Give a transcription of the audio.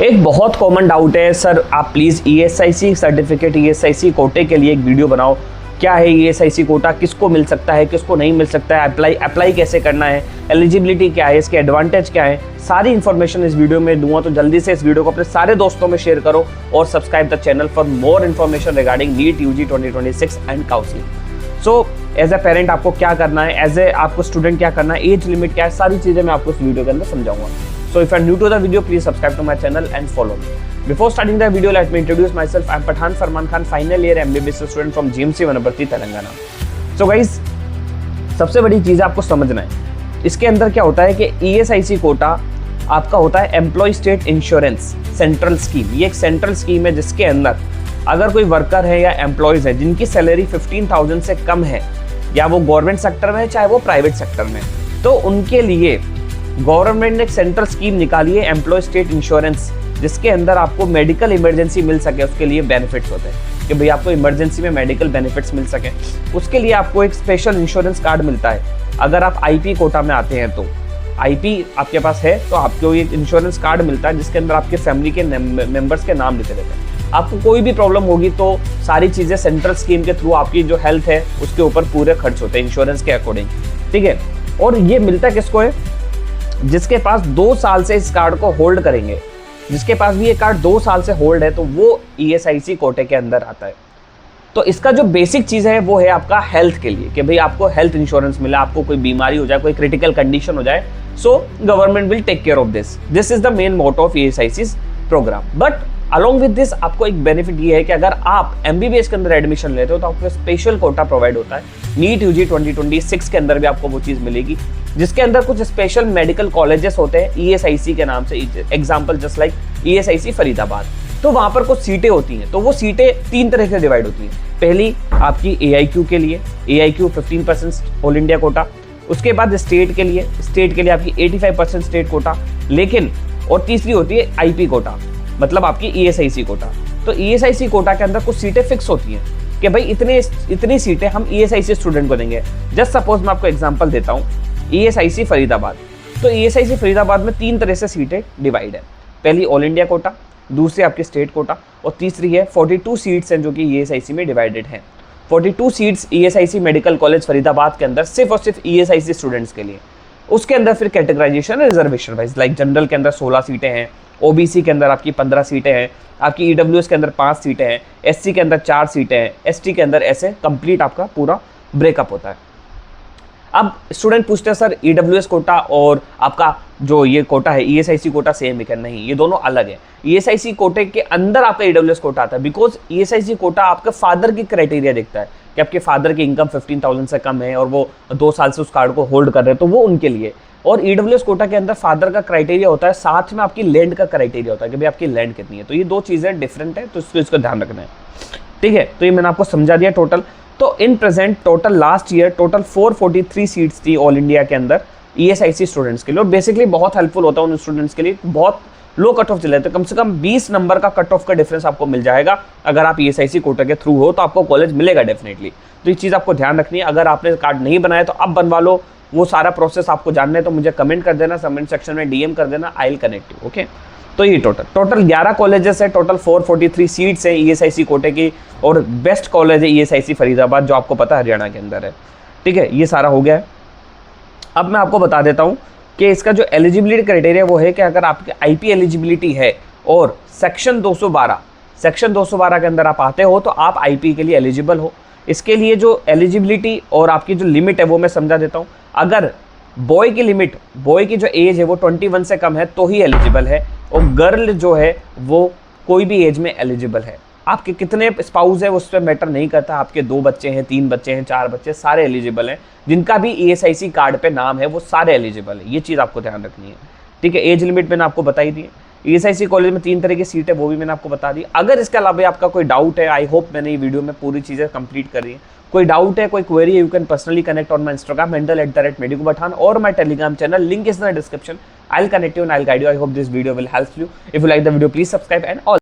एक बहुत common doubt है सर, आप प्लीज़ ईएसआईसी सर्टिफिकेट, ईएसआईसी कोटे के लिए एक वीडियो बनाओ। क्या है ईएसआईसी कोटा, किसको मिल सकता है, किसको नहीं मिल सकता है, अप्लाई कैसे करना है, एलिजिबिलिटी क्या है, इसके एडवांटेज क्या है, सारी इन्फॉर्मेशन इस वीडियो में दूंगा। तो जल्दी से इस वीडियो को अपने सारे दोस्तों में शेयर करो और subscribe the channel for more information regarding NEET UG 2026 and counselling. So as a parent आपको क्या करना है, एज ए आपको स्टूडेंट क्या करना है, एज लिमिट क्या है, सारी चीज़ें मैं आपको इस वीडियो के अंदर समझाऊंगा। So if you are new to the video, please subscribe to my channel and follow me. Before starting the video, let me introduce myself. I am Pathan Farman Khan, final year MBBS student from GMC वनपर्ती Telangana. So guys, सबसे बड़ी चीज़ आपको समझना है, इसके अंदर क्या होता है कि ESIC कोटा आपका होता है employ state insurance central scheme. ये एक सेंट्रल स्कीम है जिसके अंदर अगर कोई वर्कर है या एम्प्लॉयज़ है जिनकी सैलरी 15,000 से कम है, या वो गवर्नमेंट सेक्टर में है चाहे वो प्राइवेट सेक्टर में, तो उनके लिए गवर्नमेंट ने एक सेंट्रल स्कीम निकाली है एम्प्लॉय स्टेट इंश्योरेंस, जिसके अंदर आपको मेडिकल इमरजेंसी मिल सके, उसके लिए बेनिफिट्स होते हैं कि भाई आपको इमरजेंसी में मेडिकल बेनिफिट्स मिल सके। उसके लिए आपको एक स्पेशल इंश्योरेंस कार्ड मिलता है। अगर आप आईपी कोटा में आते हैं तो आईपी आपके पास है तो आपको एक इंश्योरेंस कार्ड मिलता है जिसके अंदर आपके फैमिली के मेंबर्स के नाम लिखे रहते हैं। आपको कोई भी प्रॉब्लम होगी तो सारी चीज़ें सेंट्रल स्कीम के थ्रू आपकी जो हेल्थ है उसके ऊपर पूरे खर्च होते हैं इंश्योरेंस के अकॉर्डिंग, ठीक है। और ये मिलता किसको है, जिसके पास 2 साल से इस कार्ड को होल्ड करेंगे, जिसके पास भी ये कार्ड 2 साल से होल्ड है तो वो ईएसआईसी कोटे के अंदर आता है। तो इसका जो बेसिक चीज़ है वो है आपका हेल्थ के लिए कि भाई आपको हेल्थ इंश्योरेंस मिला, आपको कोई बीमारी हो जाए, कोई क्रिटिकल कंडीशन हो जाए, so government will take care of this is the main motto of ESIC programme. But along with this आपको एक बेनिफिट ये है कि अगर आप एमबीबीएस के अंदर एडमिशन लेते हो तो आपको स्पेशल कोटा प्रोवाइड होता है। नीट यूजी 2026 के अंदर भी आपको वो चीज़ मिलेगी जिसके अंदर कुछ स्पेशल मेडिकल कॉलेजेस होते हैं ईएसआईसी के नाम से। Example just like ESIC Faridabad, तो वहाँ पर कुछ सीटें होती हैं। तो वो सीटें 3 तरह से डिवाइड होती हैं। पहली आपकी एआईक्यू के लिए, एआईक्यू 15% ऑल इंडिया कोटा। उसके बाद स्टेट के लिए आपकी 85% स्टेट कोटा, लेकिन और तीसरी होती है आईपी कोटा, मतलब आपकी ईएसआईसी कोटा। तो ईएसआईसी कोटा के अंदर कुछ सीटें फिक्स होती हैं कि भाई इतनी सीटें हम ईएसआईसी स्टूडेंट को देंगे। जस्ट सपोज मैं आपको एग्जांपल देता हूँ, ईएसआईसी फरीदाबाद। तो ईएसआईसी फरीदाबाद में 3 तरह से सीटें डिवाइड है। पहली ऑल इंडिया कोटा, दूसरी आपकी स्टेट कोटा, और तीसरी है 42 सीट्स हैं जो कि ईएसआईसी में डिवाइडेड हैं। 42 seats ESIC medical college Faridabad के अंदर सिर्फ और सिर्फ ईएसआईसी स्टूडेंट्स के लिए। उसके अंदर फिर कैटेगराइजेशन है रिजर्वेशन वाइज, लाइक जनरल के अंदर 16 सीटें हैं, ओबीसी के अंदर आपकी 15 सीटें हैं, आपकी ईडब्ल्यूएस के अंदर 5 सीटें हैं, एससी के अंदर 4 सीटें हैं, एसटी के अंदर ऐसे कंप्लीट आपका पूरा ब्रेकअप होता है। अब स्टूडेंट पूछते हैं सर ईडब्ल्यूएस कोटा और आपका जो ये कोटा है ईएसआईसी कोटा सेम है क्या? नहीं, ये दोनों अलग है। ईएसआईसी कोटे के अंदर आपका ईडब्ल्यूएस कोटा आता है बिकॉज ईएसआईसी कोटा आपके फादर की क्राइटेरिया देखता है कि आपके फादर की इनकम 15,000 से कम है और वो 2 साल से उस कार्ड को होल्ड कर रहे हैं, तो वो उनके लिए। और ईडब्ल्यूएस कोटा के अंदर फादर का क्राइटेरिया होता है, साथ में आपकी लैंड का क्राइटेरिया होता है कि भाई आपकी लैंड कितनी है। तो ये 2 चीज़ें डिफरेंट है, तो इसको ध्यान रखना है, ठीक है। तो ये मैंने आपको समझा दिया टोटल। तो in present total last year total 443 seats थी ऑल इंडिया के अंदर ईएसआईसी स्टूडेंट्स के लिए। और बेसिकली बहुत हेल्पफुल होता है उन स्टूडेंट्स के लिए, बहुत लो कट ऑफ चले, तो कम से कम 20 नंबर का कट ऑफ का डिफरेंस आपको मिल जाएगा। अगर आप ईएसआईसी कोटा के थ्रू हो तो आपको कॉलेज मिलेगा डेफिनेटली। तो ये चीज़ आपको ध्यान रखनी है। अगर आपने कार्ड नहीं बनाया तो अब बनवा लो, वो सारा प्रोसेस आपको जानना है तो मुझे कमेंट कर देना, कमेंट सेक्शन में डीएम कर देना, I will connect you, okay. तो ये टोटल 11 कॉलेजेस है, टोटल 443 सीट्स हैं ईएसआईसी कोटे की, और बेस्ट कॉलेज है ईएसआईसी फरीदाबाद जो आपको पता है हरियाणा के अंदर है, ठीक है। ये सारा हो गया है। अब मैं आपको बता देता हूँ कि इसका जो एलिजिबिलिटी क्राइटेरिया वो है कि अगर आपकी आईपी एलिजिबिलिटी है और सेक्शन 212 के अंदर आप आते हो तो आप आईपी के लिए एलिजिबल हो। इसके लिए जो एलिजिबिलिटी और आपकी जो लिमिट है वो मैं समझा देता हूँ। अगर बॉय की जो एज है वो 21 से कम है तो ही एलिजिबल है, और गर्ल जो है वो कोई भी एज में एलिजिबल है। आपके कितने स्पाउस है उस पर मैटर नहीं करता, आपके 2 बच्चे हैं, 3 बच्चे हैं, 4 बच्चे, सारे एलिजिबल हैं। जिनका भी ईएसआईसी कार्ड पे नाम है वो सारे एलिजिबल है। ये चीज़ आपको ध्यान रखनी है, ठीक है। एज लिमिट मैंने आपको बताई दी है। ईएसआईसी कॉलेज में 3 तरह की सीट है वो भी मैंने आपको बता दी। अगर इसके अलावा आपका कोई डाउट है, आई होप मैंने ये वीडियो में पूरी चीज़ें कंप्लीट कर दी है। कोई डाउट है, कोई क्वेरी है, you can personally connect on my Instagram @medicopathan और माई Telegram channel, link is in the description. I will connect you and I will guide you. I hope this video will help you. If you like the video please subscribe and all